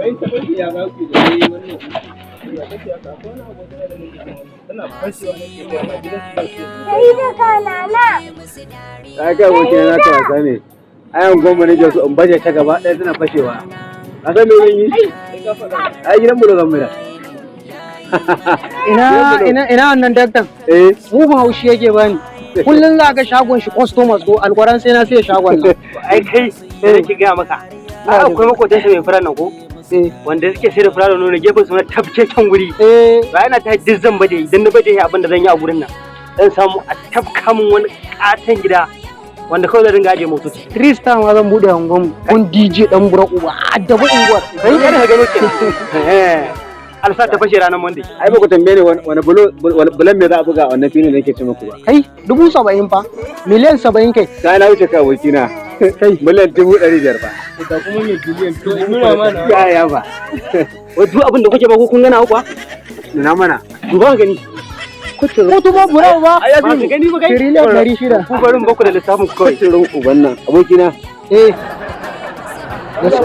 kai ta bashi ya ba ku da yayi wannan ya kace aka ko na abu da nake tana fashewa nake da ma gidan su kai da kanana kaga wuce na ta wasa ne ayan goma ne su in baje ta gaba ɗaya tana fashewa ka san me zan yi ai gidan mu da zan mira ina wannan daktan mugun haushi yake bani kullum za ga shagon shi customers ko alƙwaran sai na sai shagon nan ai kai sai nake gaya maka akwai makotan sa mai fara nan ko wanda suke sai da fara da nono gefen su na tabkeken guri ba yana ta dizzan bade idan na bade abin da zan yi a gurin nan dan samu a tabka min wani katon gida wanda kawai zan dinga aje motoci Krista ma zan bude hangon kun DJ dan bura uba addabu unguwar kai kana ga gano kenan alsa ta fashe ranar Monday ai ba ku tambaye ne wani bulan me za a buga wannan filin da nake ce muku ba kai 70,000 fa miliyan 70 kai sai na wuce ka abokina kai miliyan 500 ba da kuma me biliyan to nuna mana ya ba wai duk abin da kuke ba ko kun gana kuwa nuna mana duba gani ko ba bura ba ai ba ka gani ba kai trillion 600 ku barin baku da lissafin ku kawai tsirin uban nan abokina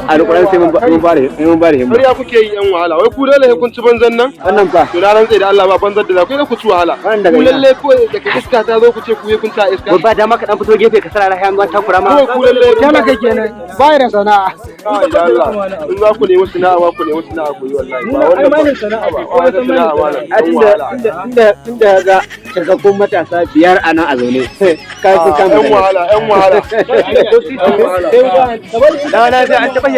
alƙur'an sai mun ba da himma har ya kuke yi yan wahala wai ku dole kun ci banzan nan wannan fa to ranar tsaye da Allah ba banzar da za ku da ku ci wahala ku lalle ko daga iska ta zo ku ce ku kun ta iska ba dama ka dan fito gefe ka sarara hayan ta kura ma ku lalle kana kake kenan ba da sana'a ya Allah in za ku nemi sana'a ba ku nemi sana'a ku yi wallahi ba wannan sana'a ba wannan sana'a ba inda ga cikakkun matasa biyar a nan a zaune kai ku kan yan wahala yan wahala da na sai an taba